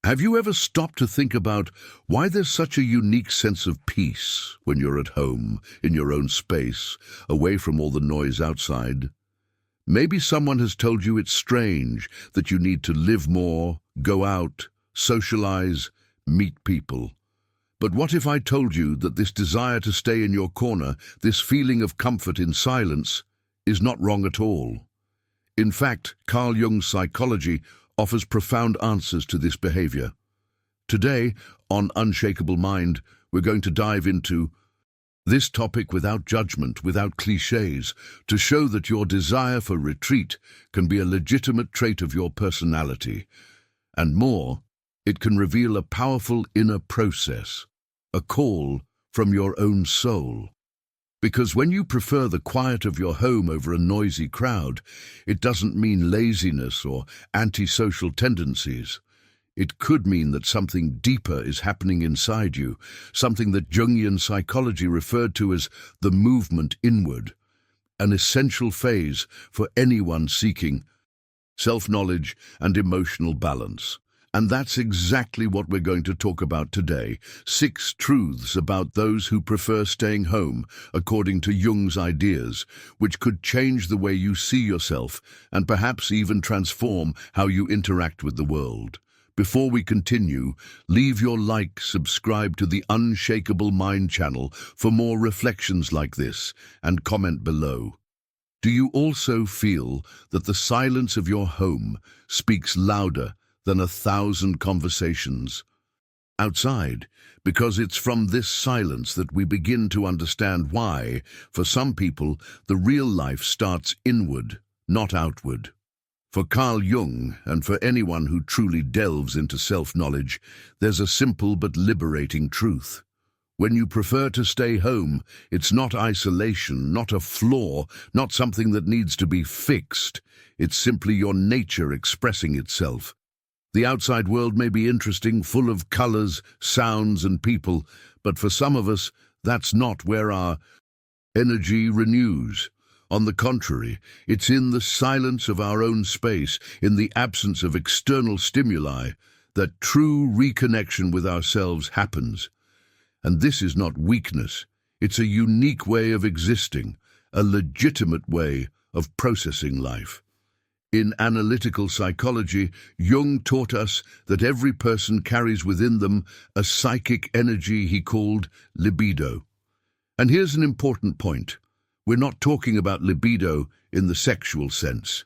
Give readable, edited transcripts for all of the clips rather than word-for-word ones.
Have you ever stopped to think about why there's such a unique sense of peace when you're at home, in your own space, away from all the noise outside? Maybe someone has told you it's strange, that you need to live more, go out, socialize, meet people. But what if I told you that this desire to stay in your corner, this feeling of comfort in silence, is not wrong at all? In fact, Carl Jung's psychology offers profound answers to this behavior. Today, on Unshakable Mind, we're going to dive into this topic without judgment, without cliches, to show that your desire for retreat can be a legitimate trait of your personality. And more, it can reveal a powerful inner process, a call from your own soul. Because when you prefer the quiet of your home over a noisy crowd, it doesn't mean laziness or antisocial tendencies. It could mean that something deeper is happening inside you, something that Jungian psychology referred to as the movement inward, an essential phase for anyone seeking self-knowledge and emotional balance. And that's exactly what we're going to talk about today. 6 truths about those who prefer staying home, according to Jung's ideas, which could change the way you see yourself and perhaps even transform how you interact with the world. Before we continue, leave your like, subscribe to the Unshakable Mind channel for more reflections like this, and comment below. Do you also feel that the silence of your home speaks louder than 1,000 conversations outside? Because it's from this silence that we begin to understand why, for some people, the real life starts inward, not outward. For Carl Jung, and for anyone who truly delves into self-knowledge, there's a simple but liberating truth. When you prefer to stay home, it's not isolation, not a flaw, not something that needs to be fixed. It's simply your nature expressing itself. The outside world may be interesting, full of colors, sounds, and people, but for some of us, that's not where our energy renews. On the contrary, it's in the silence of our own space, in the absence of external stimuli, that true reconnection with ourselves happens. And this is not weakness. It's a unique way of existing, a legitimate way of processing life. In analytical psychology, Jung taught us that every person carries within them a psychic energy he called libido. And here's an important point. We're not talking about libido in the sexual sense.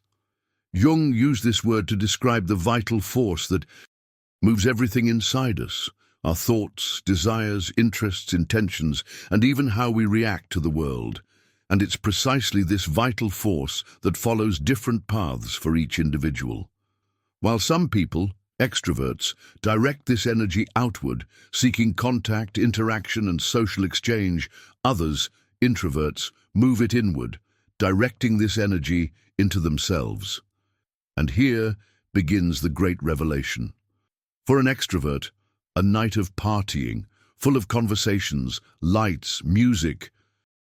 Jung used this word to describe the vital force that moves everything inside us, our thoughts, desires, interests, intentions, and even how we react to the world. And it's precisely this vital force that follows different paths for each individual. While some people, extroverts, direct this energy outward, seeking contact, interaction, and social exchange, others, introverts, move it inward, directing this energy into themselves. And here begins the great revelation. For an extrovert, a night of partying, full of conversations, lights, music,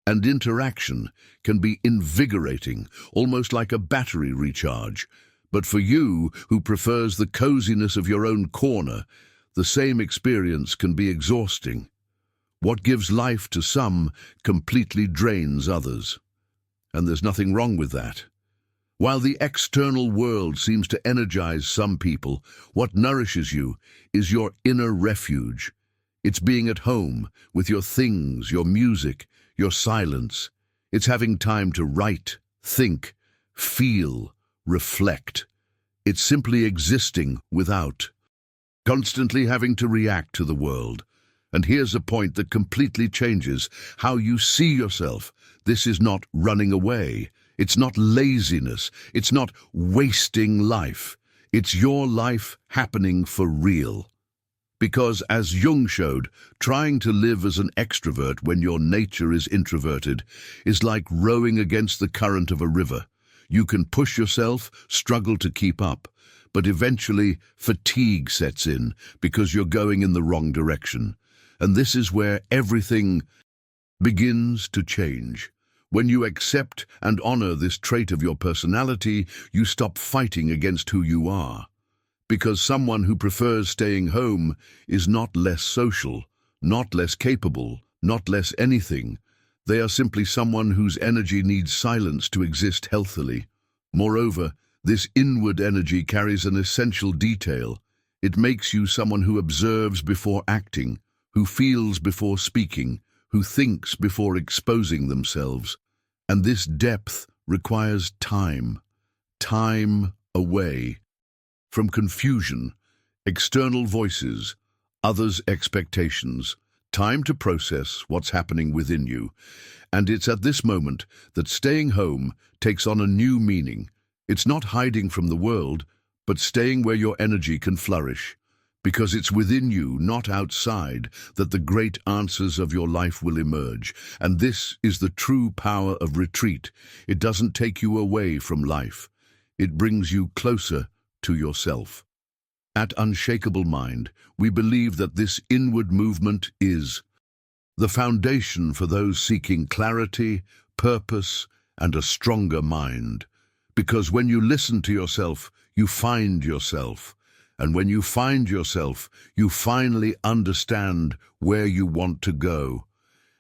and interaction can be invigorating, almost like a battery recharge. But for you, who prefers the coziness of your own corner, the same experience can be exhausting. What gives life to some completely drains others. And there's nothing wrong with that. While the external world seems to energize some people, what nourishes you is your inner refuge. It's being at home with your things, your music, your silence. It's having time to write, think, feel, reflect. It's simply existing without constantly having to react to the world. And here's a point that completely changes how you see yourself. This is not running away. It's not laziness. It's not wasting life. It's your life happening for real. Because, as Jung showed, trying to live as an extrovert when your nature is introverted is like rowing against the current of a river. You can push yourself, struggle to keep up, but eventually fatigue sets in because you're going in the wrong direction. And this is where everything begins to change. When you accept and honor this trait of your personality, you stop fighting against who you are. because someone who prefers staying home is not less social, not less capable, not less anything. They are simply someone whose energy needs silence to exist healthily. Moreover, this inward energy carries an essential detail. It makes you someone who observes before acting, who feels before speaking, who thinks before exposing themselves. And this depth requires time away from confusion, external voices, others' expectations, time to process what's happening within you. And it's at this moment that staying home takes on a new meaning. It's not hiding from the world, but staying where your energy can flourish. Because it's within you, not outside, that the great answers of your life will emerge. And this is the true power of retreat. It doesn't take you away from life. It brings you closer to yourself. At Unshakable Mind, we believe that this inward movement is the foundation for those seeking clarity, purpose, and a stronger mind. Because when you listen to yourself, you find yourself. And when you find yourself, you finally understand where you want to go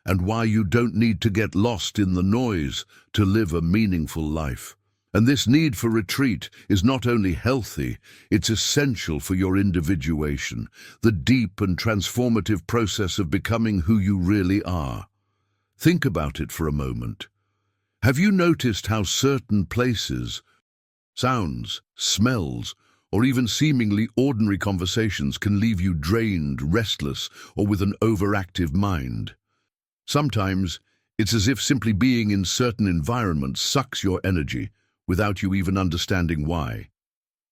and why you don't need to get lost in the noise to live a meaningful life. And this need for retreat is not only healthy, it's essential for your individuation, the deep and transformative process of becoming who you really are. Think about it for a moment. Have you noticed how certain places, sounds, smells, or even seemingly ordinary conversations can leave you drained, restless, or with an overactive mind? Sometimes, it's as if simply being in certain environments sucks your energy without you even understanding why.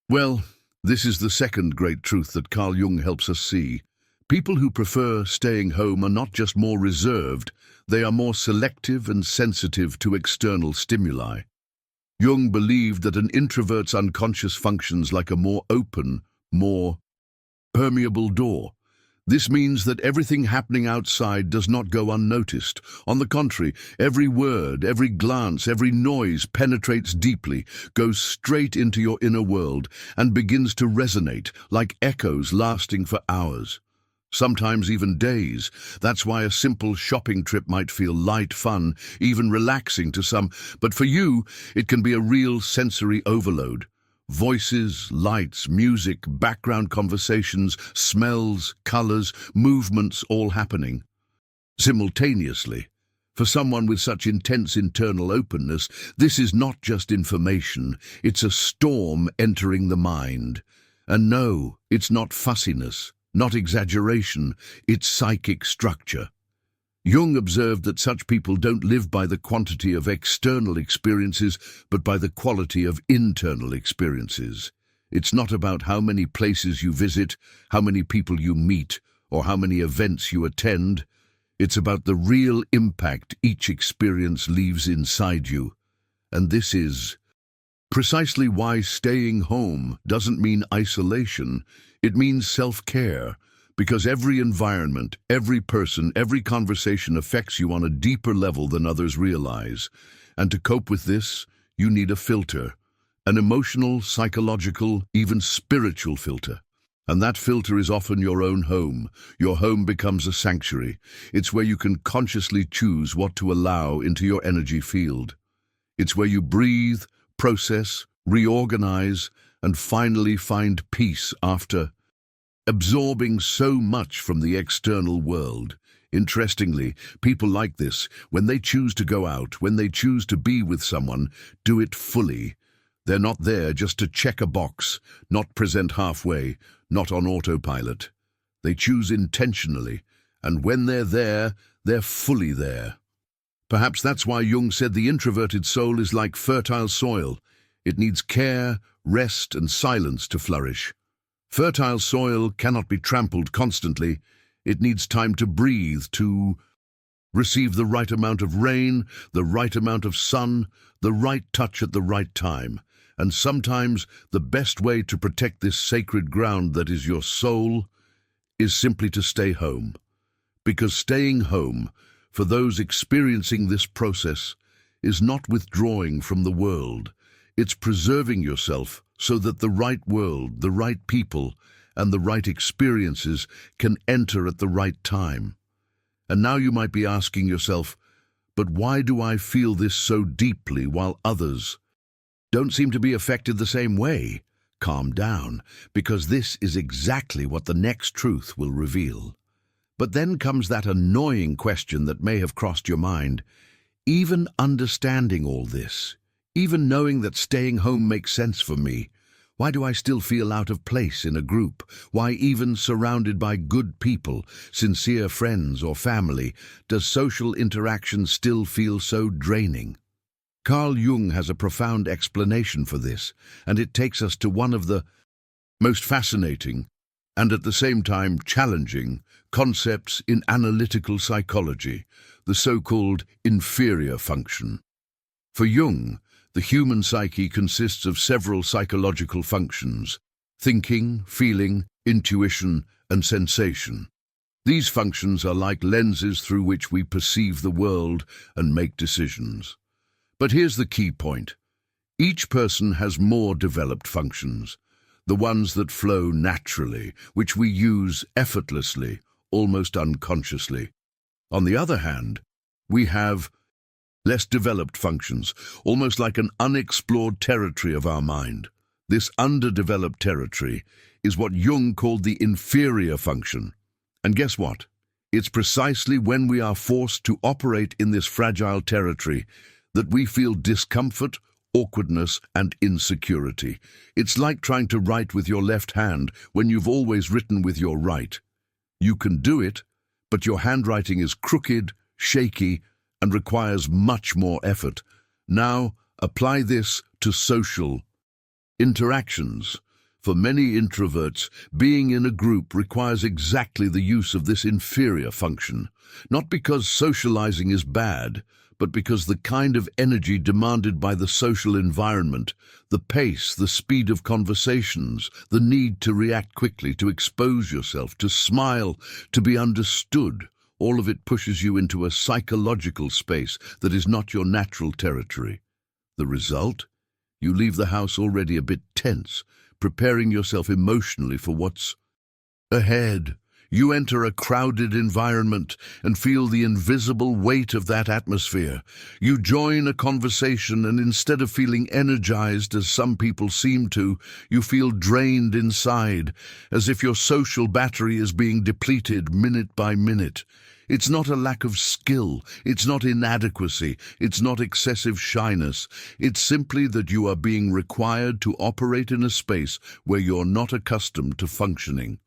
Well, this is the second great truth that Carl Jung helps us see. People who prefer staying home are not just more reserved, they are more selective and sensitive to external stimuli. Jung believed that an introvert's unconscious functions like a more open, more permeable door. This means that everything happening outside does not go unnoticed. On the contrary, every word, every glance, every noise penetrates deeply, goes straight into your inner world, and begins to resonate like echoes lasting for hours. Sometimes even days. That's why a simple shopping trip might feel light, fun, even relaxing to some, but for you, it can be a real sensory overload. Voices, lights, music, background conversations, smells, colors, movements all happening simultaneously. For someone with such intense internal openness, this is not just information, it's a storm entering the mind. And no, it's not fussiness, not exaggeration, it's psychic structure. Jung observed that such people don't live by the quantity of external experiences, but by the quality of internal experiences. It's not about how many places you visit, how many people you meet, or how many events you attend. It's about the real impact each experience leaves inside you. And this is precisely why staying home doesn't mean isolation. It means self-care. Because every environment, every person, every conversation affects you on a deeper level than others realize. And to cope with this, you need a filter, an emotional, psychological, even spiritual filter. And that filter is often your own home. Your home becomes a sanctuary. It's where you can consciously choose what to allow into your energy field. It's where you breathe, process, reorganize, and finally find peace after absorbing so much from the external world. Interestingly, people like this, when they choose to go out, when they choose to be with someone, do it fully. They're not there just to check a box, not present halfway, not on autopilot. They choose intentionally, and when they're there, they're fully there. Perhaps that's why Jung said the introverted soul is like fertile soil. It needs care, rest, and silence to flourish. Fertile soil cannot be trampled constantly. It needs time to breathe, to receive the right amount of rain, the right amount of sun, the right touch at the right time. And sometimes the best way to protect this sacred ground that is your soul is simply to stay home. Because staying home, for those experiencing this process, is not withdrawing from the world. It's preserving yourself so that the right world, the right people, and the right experiences can enter at the right time. And now you might be asking yourself, but why do I feel this so deeply while others don't seem to be affected the same way? Calm down, because this is exactly what the next truth will reveal. But then comes that annoying question that may have crossed your mind. Even understanding all this, even knowing that staying home makes sense for me, why do I still feel out of place in a group? Why, even surrounded by good people, sincere friends or family, does social interaction still feel so draining? Carl Jung has a profound explanation for this, and it takes us to one of the most fascinating and at the same time challenging concepts in analytical psychology, the so-called inferior function. For Jung, the human psyche consists of several psychological functions: thinking, feeling, intuition, and sensation. These functions are like lenses through which we perceive the world and make decisions. But here's the key point. Each person has more developed functions, the ones that flow naturally, which we use effortlessly, almost unconsciously. On the other hand, we have less developed functions, almost like an unexplored territory of our mind. This underdeveloped territory is what Jung called the inferior function. And guess what? It's precisely when we are forced to operate in this fragile territory that we feel discomfort, awkwardness, and insecurity. It's like trying to write with your left hand when you've always written with your right. You can do it, but your handwriting is crooked, shaky, and requires much more effort. Now, apply this to social interactions. For many introverts, being in a group requires exactly the use of this inferior function, not because socializing is bad, but because the kind of energy demanded by the social environment, the pace, the speed of conversations, the need to react quickly, to expose yourself, to smile, to be understood, all of it pushes you into a psychological space that is not your natural territory. The result? You leave the house already a bit tense, preparing yourself emotionally for what's ahead. You enter a crowded environment and feel the invisible weight of that atmosphere. You join a conversation and instead of feeling energized, as some people seem to, you feel drained inside, as if your social battery is being depleted minute by minute. It's not a lack of skill, it's not inadequacy, it's not excessive shyness. It's simply that you are being required to operate in a space where you're not accustomed to functioning.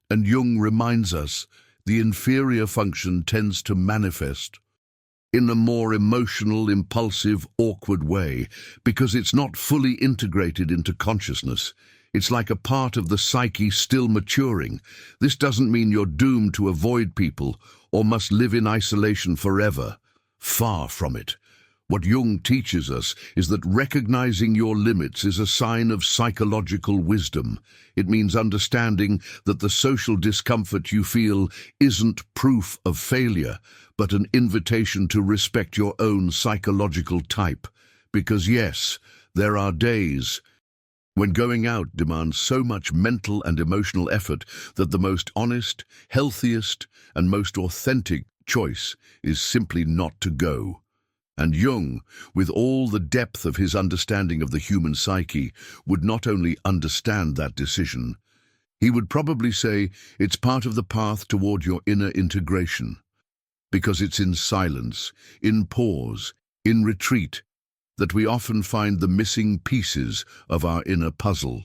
And Jung reminds us, the inferior function tends to manifest in a more emotional, impulsive, awkward way, because it's not fully integrated into consciousness. It's like a part of the psyche still maturing. This doesn't mean you're doomed to avoid people or must live in isolation forever. Far from it. What Jung teaches us is that recognizing your limits is a sign of psychological wisdom. It means understanding that the social discomfort you feel isn't proof of failure, but an invitation to respect your own psychological type. Because yes, there are days when going out demands so much mental and emotional effort that the most honest, healthiest, and most authentic choice is simply not to go. And Jung, with all the depth of his understanding of the human psyche, would not only understand that decision, he would probably say it's part of the path toward your inner integration. Because it's in silence, in pause, in retreat, that we often find the missing pieces of our inner puzzle.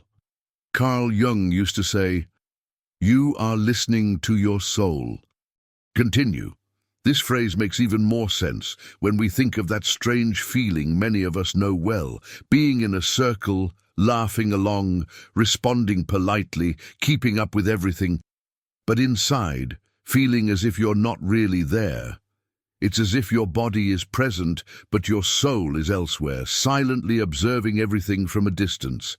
Carl Jung used to say, "You are listening to your soul." Continue. This phrase makes even more sense when we think of that strange feeling many of us know well, being in a circle, laughing along, responding politely, keeping up with everything, but inside, feeling as if you're not really there. It's as if your body is present, but your soul is elsewhere, silently observing everything from a distance.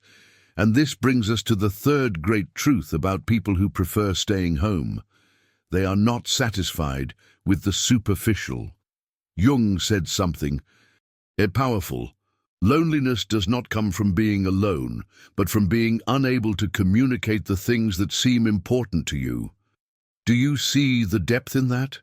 And this brings us to the third great truth about people who prefer staying home. They are not satisfied with the superficial. Jung said something powerful. Loneliness does not come from being alone, but from being unable to communicate the things that seem important to you. Do you see the depth in that?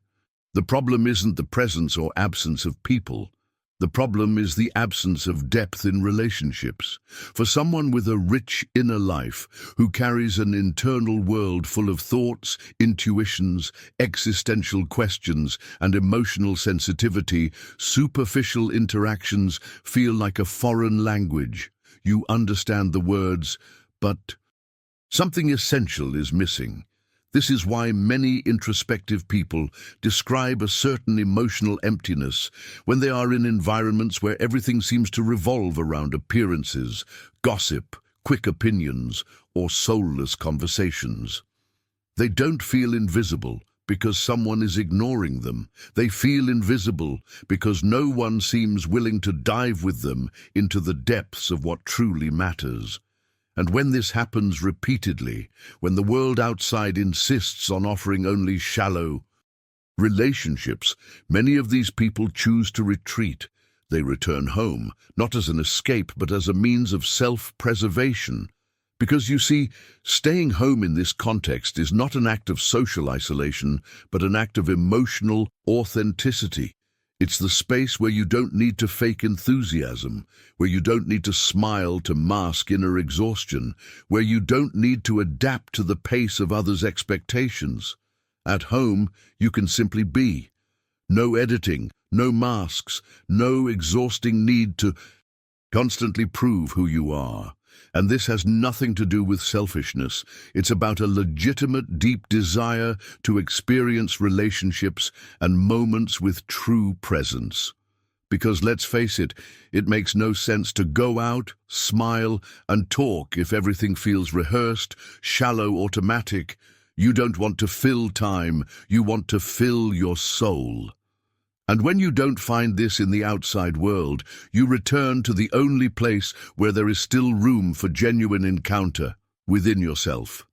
The problem isn't the presence or absence of people. The problem is the absence of depth in relationships. For someone with a rich inner life, who carries an internal world full of thoughts, intuitions, existential questions, and emotional sensitivity, superficial interactions feel like a foreign language. You understand the words, but something essential is missing. This is why many introspective people describe a certain emotional emptiness when they are in environments where everything seems to revolve around appearances, gossip, quick opinions, or soulless conversations. They don't feel invisible because someone is ignoring them. They feel invisible because no one seems willing to dive with them into the depths of what truly matters. And when this happens repeatedly, when the world outside insists on offering only shallow relationships, many of these people choose to retreat. They return home, not as an escape, but as a means of self-preservation. Because you see, staying home in this context is not an act of social isolation, but an act of emotional authenticity. It's the space where you don't need to fake enthusiasm, where you don't need to smile to mask inner exhaustion, where you don't need to adapt to the pace of others' expectations. At home, you can simply be. No editing, no masks, no exhausting need to constantly prove who you are. And this has nothing to do with selfishness. It's about a legitimate, deep desire to experience relationships and moments with true presence. Because let's face it, it makes no sense to go out, smile, and talk if everything feels rehearsed, shallow, automatic. You don't want to fill time, you want to fill your soul. And when you don't find this in the outside world, you return to the only place where there is still room for genuine encounter, within yourself.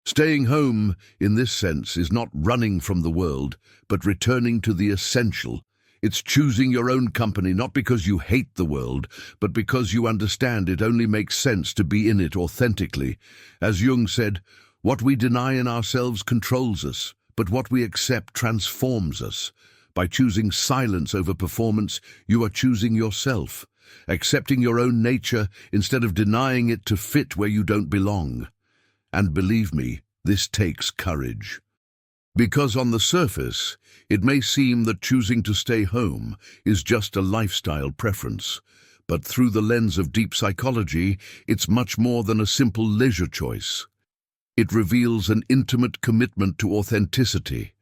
Staying home, in this sense, is not running from the world, but returning to the essential. It's choosing your own company, not because you hate the world, but because you understand it only makes sense to be in it authentically. As Jung said, what we deny in ourselves controls us, but what we accept transforms us. By choosing silence over performance, you are choosing yourself, accepting your own nature instead of denying it to fit where you don't belong. And believe me, this takes courage. Because on the surface, it may seem that choosing to stay home is just a lifestyle preference. But through the lens of deep psychology, it's much more than a simple leisure choice. It reveals an intimate commitment to authenticity.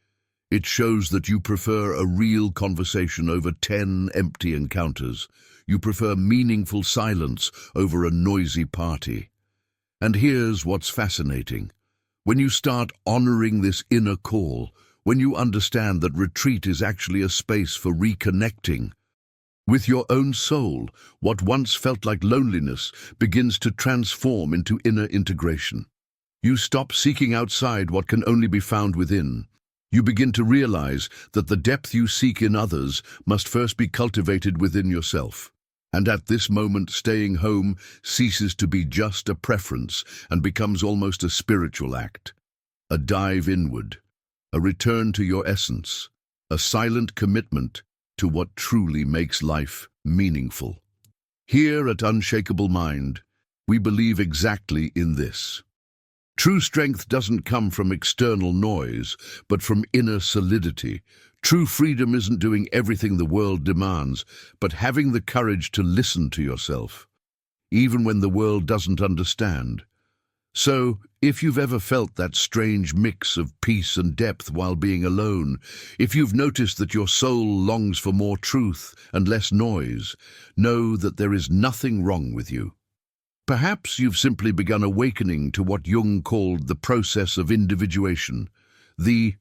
It shows that you prefer a real conversation over 10 empty encounters. You prefer meaningful silence over a noisy party. And here's what's fascinating. When you start honoring this inner call, when you understand that retreat is actually a space for reconnecting with your own soul, what once felt like loneliness begins to transform into inner integration. You stop seeking outside what can only be found within. You begin to realize that the depth you seek in others must first be cultivated within yourself. And at this moment, staying home ceases to be just a preference and becomes almost a spiritual act. A dive inward, a return to your essence, a silent commitment to what truly makes life meaningful. Here at Unshakable Mind, we believe exactly in this. True strength doesn't come from external noise, but from inner solidity. True freedom isn't doing everything the world demands, but having the courage to listen to yourself, even when the world doesn't understand. So, if you've ever felt that strange mix of peace and depth while being alone, if you've noticed that your soul longs for more truth and less noise, know that there is nothing wrong with you. Perhaps you've simply begun awakening to what Jung called the process of individuation, the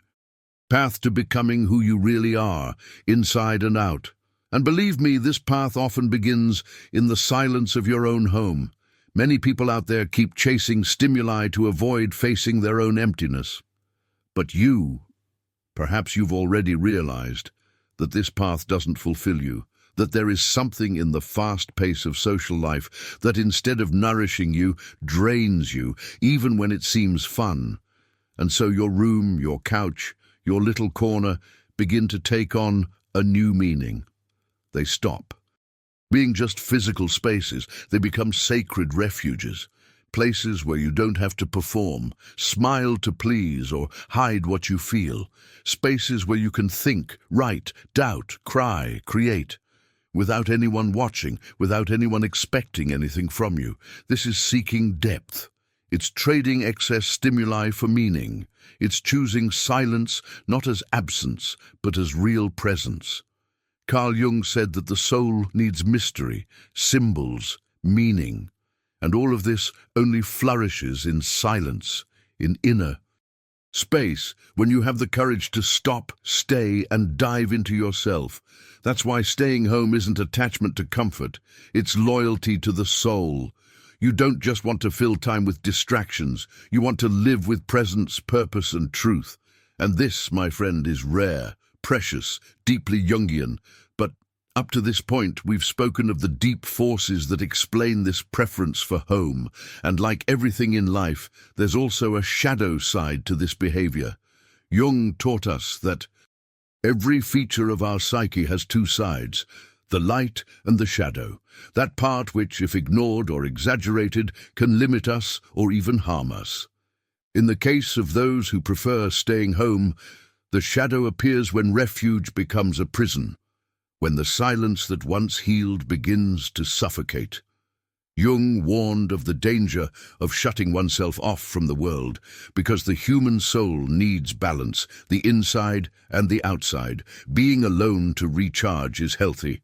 path to becoming who you really are, inside and out. And believe me, this path often begins in the silence of your own home. Many people out there keep chasing stimuli to avoid facing their own emptiness. But perhaps you've already realized that this path doesn't fulfill you, that there is something in the fast pace of social life that instead of nourishing you, drains you, even when it seems fun. And so your room, your couch, your little corner begin to take on a new meaning. They stop being just physical spaces. They become sacred refuges, places where you don't have to perform, smile to please, or hide what you feel. Spaces where you can think, write, doubt, cry, create, without anyone watching, without anyone expecting anything from you. This is seeking depth. It's trading excess stimuli for meaning. It's choosing silence not as absence, but as real presence. Carl Jung said that the soul needs mystery, symbols, meaning, and all of this only flourishes in silence, in inner space, when you have the courage to stop, stay, and dive into yourself. That's why staying home isn't attachment to comfort, it's loyalty to the soul. You don't just want to fill time with distractions, you want to live with presence, purpose, and truth. And this, my friend, is rare, precious, deeply Jungian. But up to this point, we've spoken of the deep forces that explain this preference for home. And like everything in life, there's also a shadow side to this behavior. Jung taught us that every feature of our psyche has two sides, the light and the shadow, that part which, if ignored or exaggerated, can limit us or even harm us. In the case of those who prefer staying home, the shadow appears when refuge becomes a prison, when the silence that once healed begins to suffocate. Jung warned of the danger of shutting oneself off from the world, because the human soul needs balance, the inside and the outside. Being alone to recharge is healthy,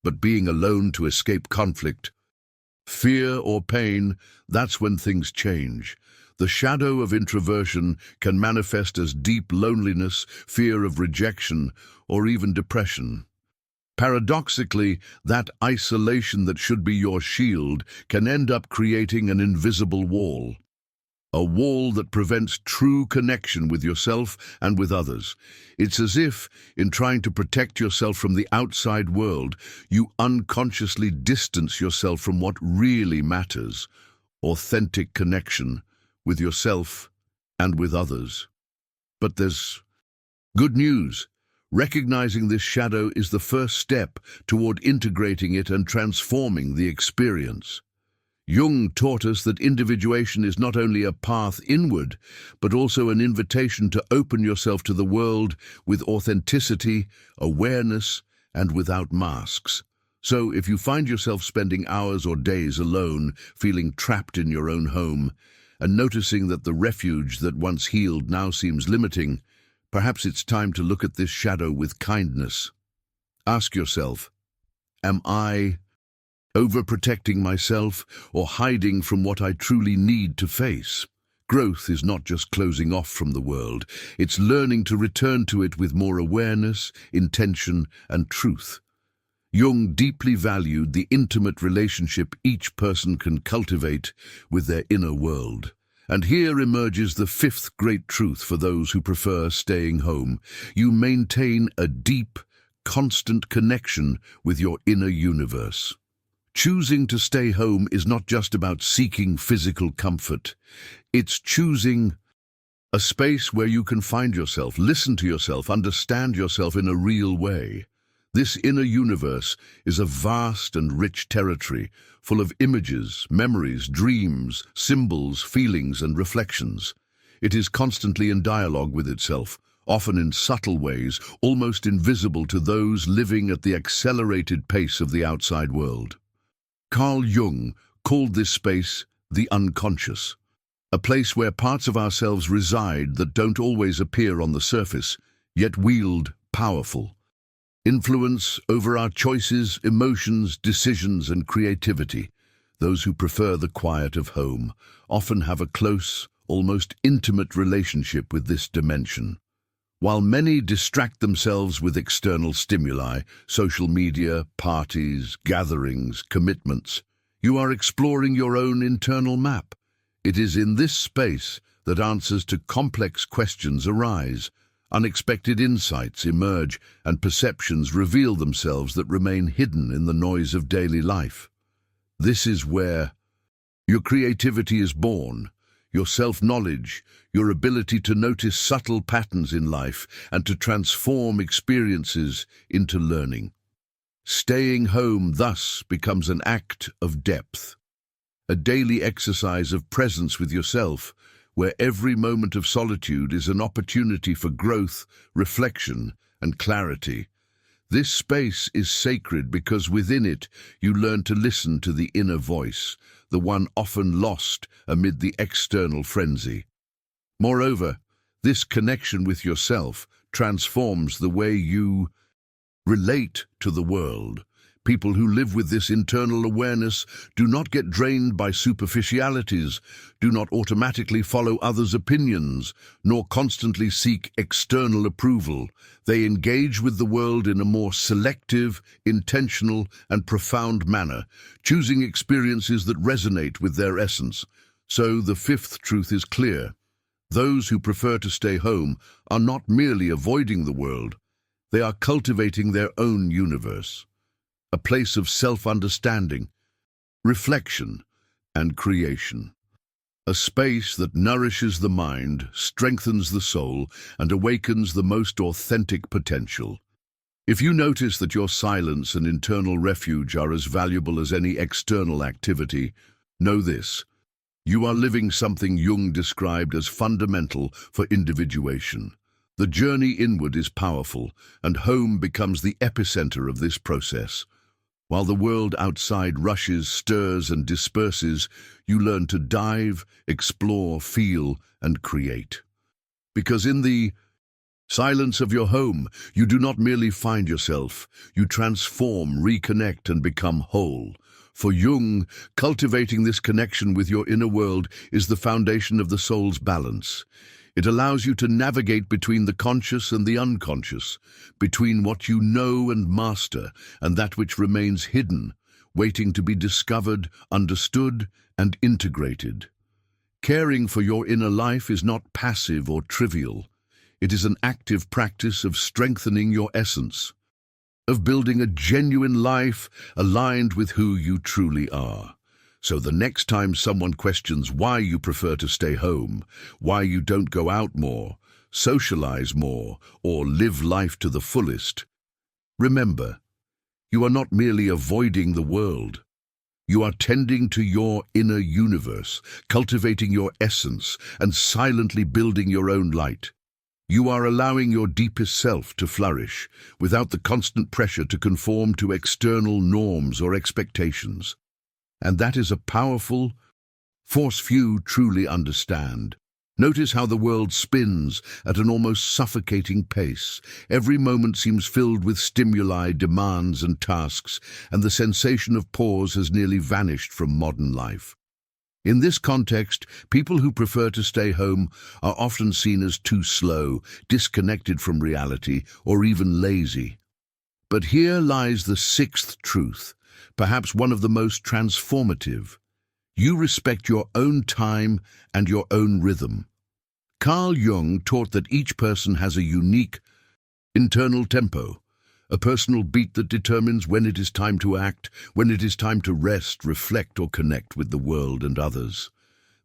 but being alone to escape conflict, fear or pain, that's when things change. The shadow of introversion can manifest as deep loneliness, fear of rejection, or even depression. Paradoxically, that isolation that should be your shield can end up creating an invisible wall. A wall that prevents true connection with yourself and with others. It's as if, in trying to protect yourself from the outside world, you unconsciously distance yourself from what really matters: authentic connection with yourself and with others. But there's good news. Recognizing this shadow is the first step toward integrating it and transforming the experience. Jung taught us that individuation is not only a path inward, but also an invitation to open yourself to the world with authenticity, awareness, and without masks. So, if you find yourself spending hours or days alone, feeling trapped in your own home, and noticing that the refuge that once healed now seems limiting, perhaps it's time to look at this shadow with kindness. Ask yourself, am I overprotecting myself or hiding from what I truly need to face? Growth is not just closing off from the world, it's learning to return to it with more awareness, intention, and truth. Jung deeply valued the intimate relationship each person can cultivate with their inner world. And here emerges the fifth great truth for those who prefer staying home. You maintain a deep, constant connection with your inner universe. Choosing to stay home is not just about seeking physical comfort. It's choosing a space where you can find yourself, listen to yourself, understand yourself in a real way. This inner universe is a vast and rich territory, full of images, memories, dreams, symbols, feelings, and reflections. It is constantly in dialogue with itself, often in subtle ways, almost invisible to those living at the accelerated pace of the outside world. Carl Jung called this space the unconscious, a place where parts of ourselves reside that don't always appear on the surface, yet wield powerful influence over our choices, emotions, decisions, and creativity. Those who prefer the quiet of home often have a close, almost intimate relationship with this dimension. While many distract themselves with external stimuli, social media, parties, gatherings, commitments, you are exploring your own internal map. It is in this space that answers to complex questions arise. Unexpected insights emerge and perceptions reveal themselves that remain hidden in the noise of daily life. This is where your creativity is born, your self-knowledge, your ability to notice subtle patterns in life and to transform experiences into learning. Staying home thus becomes an act of depth, a daily exercise of presence with yourself, where every moment of solitude is an opportunity for growth, reflection, and clarity. This space is sacred because within it you learn to listen to the inner voice, the one often lost amid the external frenzy. Moreover, this connection with yourself transforms the way you relate to the world. People who live with this internal awareness do not get drained by superficialities, do not automatically follow others' opinions, nor constantly seek external approval. They engage with the world in a more selective, intentional, and profound manner, choosing experiences that resonate with their essence. So the fifth truth is clear. Those who prefer to stay home are not merely avoiding the world, they are cultivating their own universe. A place of self-understanding, reflection, and creation. A space that nourishes the mind, strengthens the soul, and awakens the most authentic potential. If you notice that your silence and internal refuge are as valuable as any external activity, know this: you are living something Jung described as fundamental for individuation. The journey inward is powerful, and home becomes the epicenter of this process. While the world outside rushes, stirs, and disperses, you learn to dive, explore, feel, and create. Because in the silence of your home, you do not merely find yourself, you transform, reconnect, and become whole. For Jung, cultivating this connection with your inner world is the foundation of the soul's balance. It allows you to navigate between the conscious and the unconscious, between what you know and master and that which remains hidden, waiting to be discovered, understood, and integrated. Caring for your inner life is not passive or trivial. It is an active practice of strengthening your essence, of building a genuine life aligned with who you truly are. So the next time someone questions why you prefer to stay home, why you don't go out more, socialize more, or live life to the fullest, remember, you are not merely avoiding the world. You are tending to your inner universe, cultivating your essence, and silently building your own light. You are allowing your deepest self to flourish, without the constant pressure to conform to external norms or expectations. And that is a powerful force few truly understand. Notice how the world spins at an almost suffocating pace. Every moment seems filled with stimuli, demands, and tasks, and the sensation of pause has nearly vanished from modern life. In this context, people who prefer to stay home are often seen as too slow, disconnected from reality, or even lazy. But here lies the sixth truth, perhaps one of the most transformative. You respect your own time and your own rhythm. Carl Jung taught that each person has a unique internal tempo, a personal beat that determines when it is time to act, when it is time to rest, reflect, or connect with the world and others.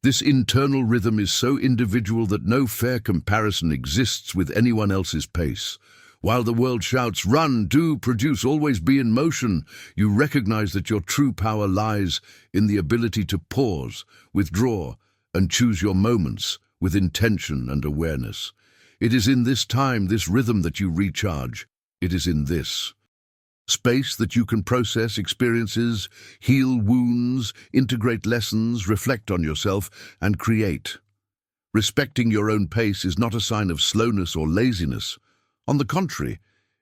This internal rhythm is so individual that no fair comparison exists with anyone else's pace. While the world shouts, run, do, produce, always be in motion, you recognize that your true power lies in the ability to pause, withdraw, and choose your moments with intention and awareness. It is in this time, this rhythm, that you recharge. It is in this space that you can process experiences, heal wounds, integrate lessons, reflect on yourself, and create. Respecting your own pace is not a sign of slowness or laziness. On the contrary,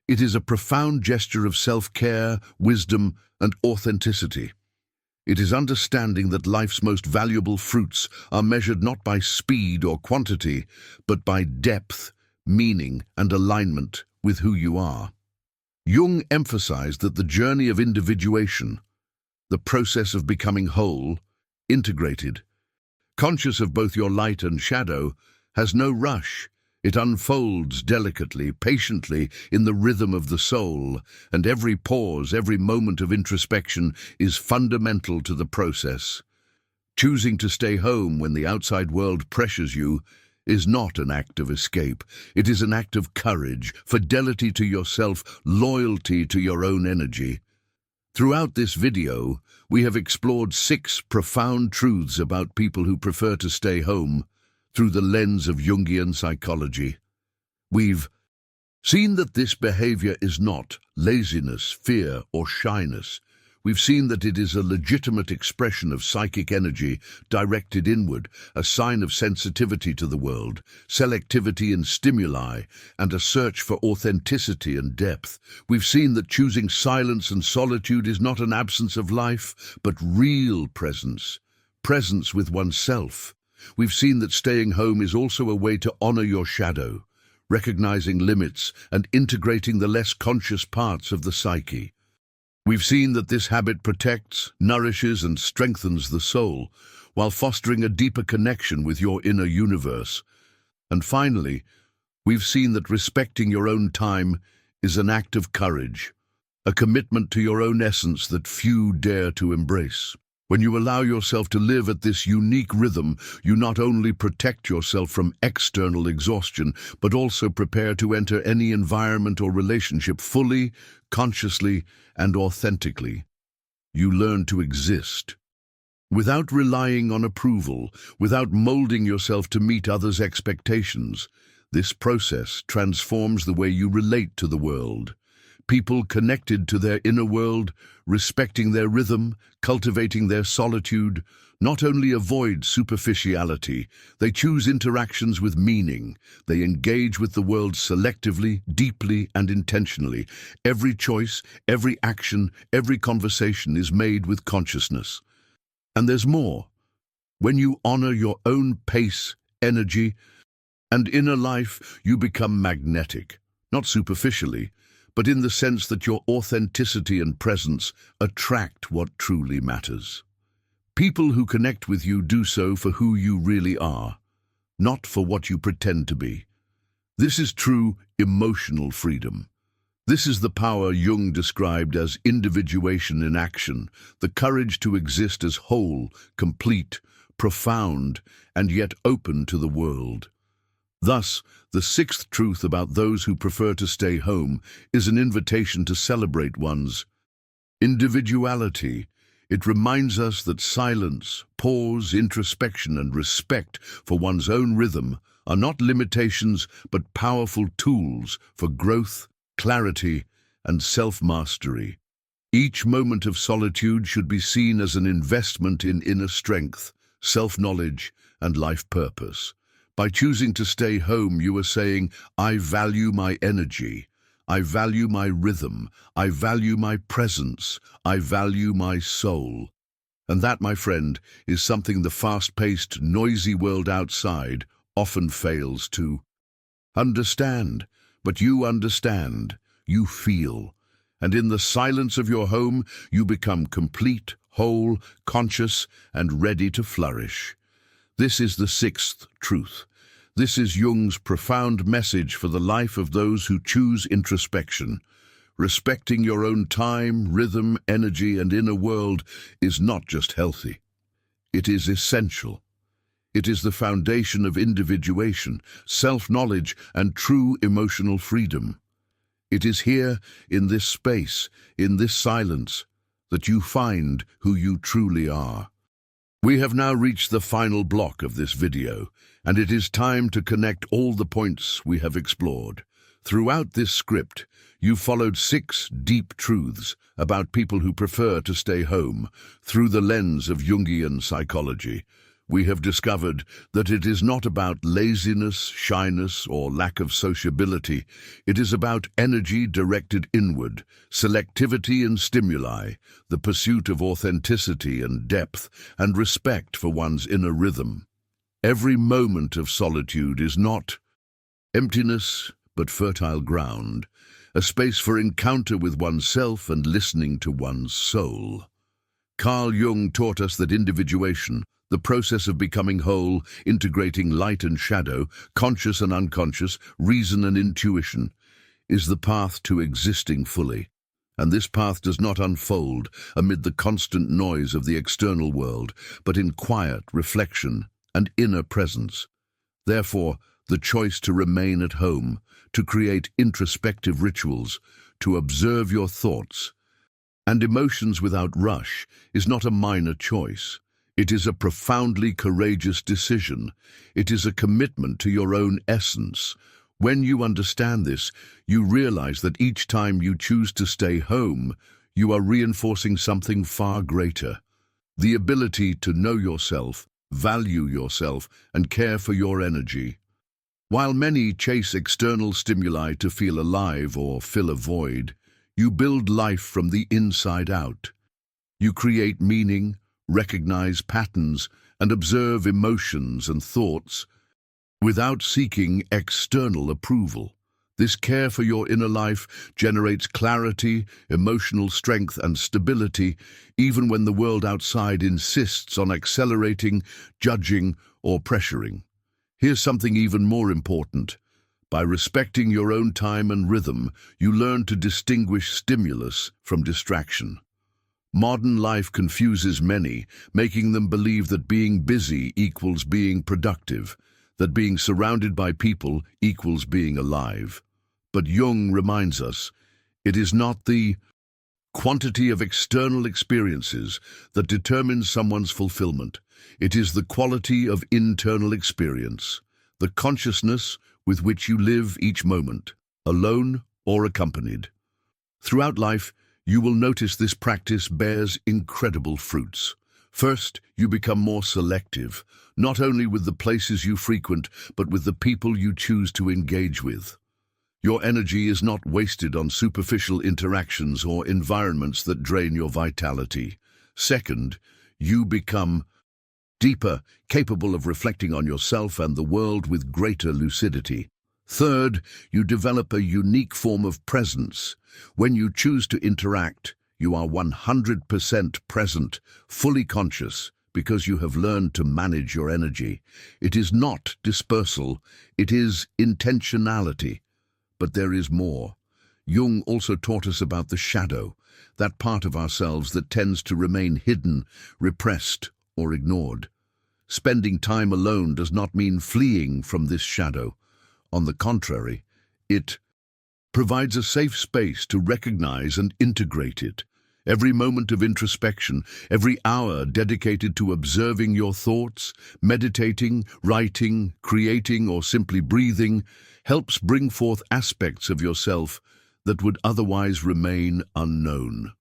it is a profound gesture of self-care, wisdom, and authenticity. It is understanding that life's most valuable fruits are measured not by speed or quantity, but by depth, meaning, and alignment with who you are. Jung emphasized that the journey of individuation, the process of becoming whole, integrated, conscious of both your light and shadow, has no rush. It unfolds delicately, patiently, in the rhythm of the soul, and every pause, every moment of introspection is fundamental to the process. Choosing to stay home when the outside world pressures you is not an act of escape. It is an act of courage, fidelity to yourself, loyalty to your own energy. Throughout this video, we have explored 6 profound truths about people who prefer to stay home through the lens of Jungian psychology. We've seen that this behavior is not laziness, fear, or shyness. We've seen that it is a legitimate expression of psychic energy directed inward, a sign of sensitivity to the world, selectivity in stimuli, and a search for authenticity and depth. We've seen that choosing silence and solitude is not an absence of life, but real presence, presence with oneself. We've seen that staying home is also a way to honor your shadow, recognizing limits and integrating the less conscious parts of the psyche. We've seen that this habit protects, nourishes, and strengthens the soul, while fostering a deeper connection with your inner universe. And finally, we've seen that respecting your own time is an act of courage, a commitment to your own essence that few dare to embrace. When you allow yourself to live at this unique rhythm, you not only protect yourself from external exhaustion, but also prepare to enter any environment or relationship fully, consciously, and authentically. You learn to exist without relying on approval, without molding yourself to meet others' expectations. This process transforms the way you relate to the world. People connected to their inner world, respecting their rhythm, cultivating their solitude, not only avoid superficiality, they choose interactions with meaning. They engage with the world selectively, deeply, and intentionally. Every choice, every action, every conversation is made with consciousness. And there's more. When you honor your own pace, energy, and inner life, you become magnetic, not superficially, but in the sense that your authenticity and presence attract what truly matters. People who connect with you do so for who you really are, not for what you pretend to be. This is true emotional freedom. This is the power Jung described as individuation in action, the courage to exist as whole, complete, profound, and yet open to the world. Thus, the 6th truth about those who prefer to stay home is an invitation to celebrate one's individuality. It reminds us that silence, pause, introspection, and respect for one's own rhythm are not limitations but powerful tools for growth, clarity, and self-mastery. Each moment of solitude should be seen as an investment in inner strength, self-knowledge, and life purpose. By choosing to stay home, you are saying, I value my energy, I value my rhythm, I value my presence, I value my soul. And that, my friend, is something the fast-paced, noisy world outside often fails to understand. But you understand, you feel, and in the silence of your home, you become complete, whole, conscious, and ready to flourish. This is the 6th truth. This is Jung's profound message for the life of those who choose introspection. Respecting your own time, rhythm, energy, and inner world is not just healthy. It is essential. It is the foundation of individuation, self-knowledge, and true emotional freedom. It is here, in this space, in this silence, that you find who you truly are. We have now reached the final block of this video, and it is time to connect all the points we have explored. Throughout this script, you followed 6 deep truths about people who prefer to stay home through the lens of Jungian psychology. We have discovered that it is not about laziness, shyness, or lack of sociability. It is about energy directed inward, selectivity in stimuli, the pursuit of authenticity and depth, and respect for one's inner rhythm. Every moment of solitude is not emptiness, but fertile ground, a space for encounter with oneself and listening to one's soul. Carl Jung taught us that individuation, The process of becoming whole, integrating light and shadow, conscious and unconscious, reason and intuition, is the path to existing fully. And this path does not unfold amid the constant noise of the external world, but in quiet reflection and inner presence. Therefore, the choice to remain at home, to create introspective rituals, to observe your thoughts and emotions without rush is not a minor choice. It is a profoundly courageous decision. It is a commitment to your own essence. When you understand this, you realize that each time you choose to stay home, you are reinforcing something far greater. The ability to know yourself, value yourself, and care for your energy. While many chase external stimuli to feel alive or fill a void, you build life from the inside out. You create meaning, recognize patterns, and observe emotions and thoughts without seeking external approval. This care for your inner life generates clarity, emotional strength, and stability, even when the world outside insists on accelerating, judging, or pressuring. Here's something even more important. By respecting your own time and rhythm, you learn to distinguish stimulus from distraction. Modern life confuses many, making them believe that being busy equals being productive, that being surrounded by people equals being alive. But Jung reminds us, it is not the quantity of external experiences that determines someone's fulfillment. It is the quality of internal experience, the consciousness with which you live each moment, alone or accompanied. Throughout life, you will notice this practice bears incredible fruits. First, you become more selective, not only with the places you frequent, but with the people you choose to engage with. Your energy is not wasted on superficial interactions or environments that drain your vitality. Second, you become deeper, capable of reflecting on yourself and the world with greater lucidity. Third, you develop a unique form of presence. When you choose to interact, you are 100% present, fully conscious, because you have learned to manage your energy. It is not dispersal, it is intentionality. But there is more. Jung also taught us about the shadow, that part of ourselves that tends to remain hidden, repressed, or ignored. Spending time alone does not mean fleeing from this shadow. On the contrary, it provides a safe space to recognize and integrate it. Every moment of introspection, every hour dedicated to observing your thoughts, meditating, writing, creating, or simply breathing, helps bring forth aspects of yourself that would otherwise remain unknown.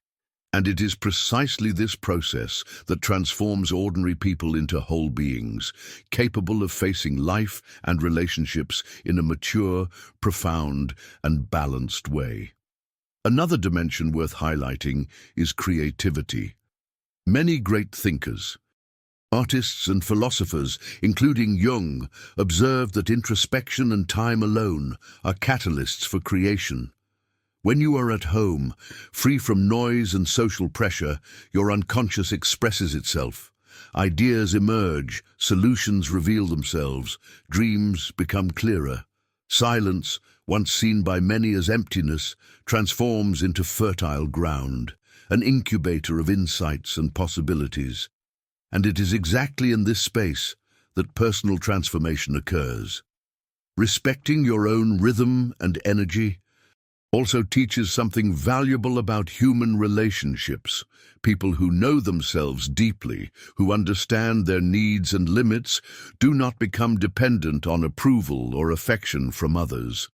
And it is precisely this process that transforms ordinary people into whole beings, capable of facing life and relationships in a mature, profound, and balanced way. Another dimension worth highlighting is creativity. Many great thinkers, artists and philosophers, including Jung, observed that introspection and time alone are catalysts for creation. When you are at home, free from noise and social pressure, your unconscious expresses itself. Ideas emerge, solutions reveal themselves, dreams become clearer. Silence, once seen by many as emptiness, transforms into fertile ground, an incubator of insights and possibilities. And it is exactly in this space that personal transformation occurs. Respecting your own rhythm and energy also teaches something valuable about human relationships. People who know themselves deeply, who understand their needs and limits, do not become dependent on approval or affection from others.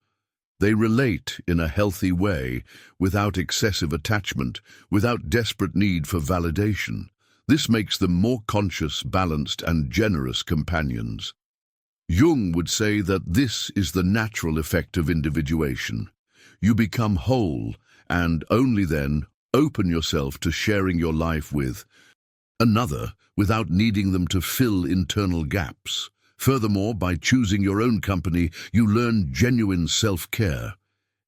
They relate in a healthy way, without excessive attachment, without desperate need for validation. This makes them more conscious, balanced, and generous companions. Jung would say that this is the natural effect of individuation. You become whole, and only then open yourself to sharing your life with another without needing them to fill internal gaps. Furthermore, by choosing your own company, you learn genuine self-care.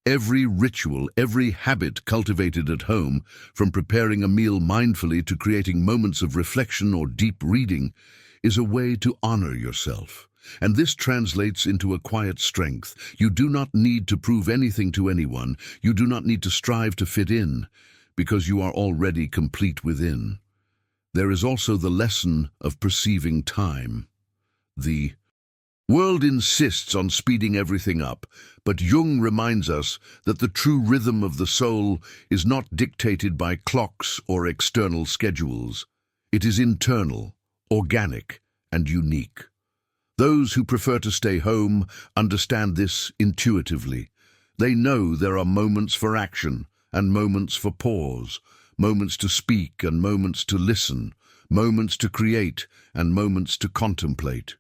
Every ritual, every habit cultivated at home, from preparing a meal mindfully to creating moments of reflection or deep reading, is a way to honor yourself. And this translates into a quiet strength. You do not need to prove anything to anyone. You do not need to strive to fit in, because you are already complete within. There is also the lesson of perceiving time. The world insists on speeding everything up, but Jung reminds us that the true rhythm of the soul is not dictated by clocks or external schedules. It is internal, organic, and unique. Those who prefer to stay home understand this intuitively. They know there are moments for action and moments for pause, moments to speak and moments to listen, moments to create and moments to contemplate.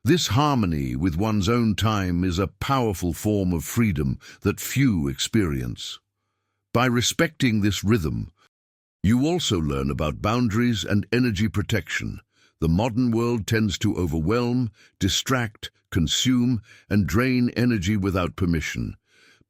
This harmony with one's own time is a powerful form of freedom that few experience. By respecting this rhythm, you also learn about boundaries and energy protection. The modern world tends to overwhelm, distract, consume, and drain energy without permission.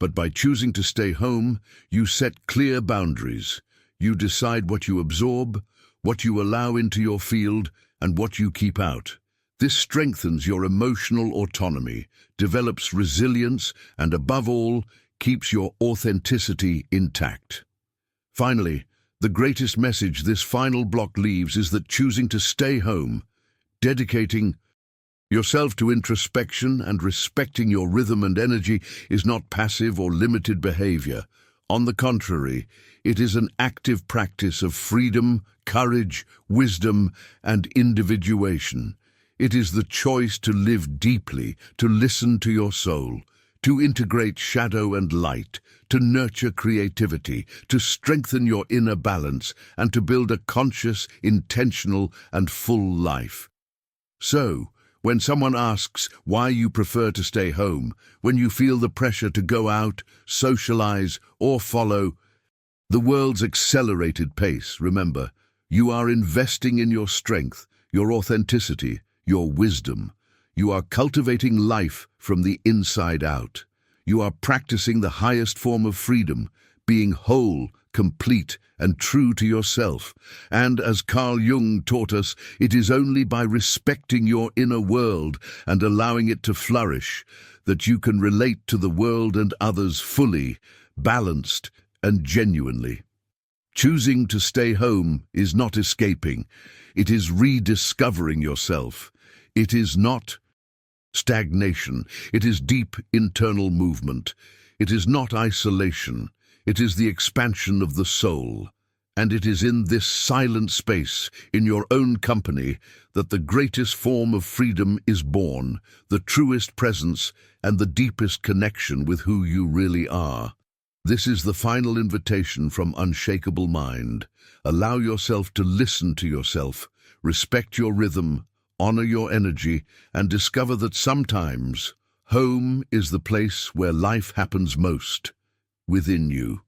But by choosing to stay home, you set clear boundaries. You decide what you absorb, what you allow into your field, and what you keep out. This strengthens your emotional autonomy, develops resilience, and above all, keeps your authenticity intact. Finally, the greatest message this final block leaves is that choosing to stay home, dedicating yourself to introspection and respecting your rhythm and energy is not passive or limited behavior. On the contrary, it is an active practice of freedom, courage, wisdom, and individuation. It is the choice to live deeply, to listen to your soul, to integrate shadow and light, to nurture creativity, to strengthen your inner balance, and to build a conscious, intentional, and full life. So, when someone asks why you prefer to stay home, when you feel the pressure to go out, socialize, or follow the world's accelerated pace, remember, you are investing in your strength, your authenticity, your wisdom. You are cultivating life from the inside out. You are practicing the highest form of freedom, being whole, complete, and true to yourself. And as Carl Jung taught us, it is only by respecting your inner world and allowing it to flourish that you can relate to the world and others fully, balanced, and genuinely. Choosing to stay home is not escaping. It is rediscovering yourself. It is not stagnation. It is deep internal movement. It is not isolation. It is the expansion of the soul. And it is in this silent space, in your own company, that the greatest form of freedom is born, the truest presence and the deepest connection with who you really are. This is the final invitation from Unshakable Mind. Allow yourself to listen to yourself, respect your rhythm, honor your energy, and discover that sometimes home is the place where life happens most, within you.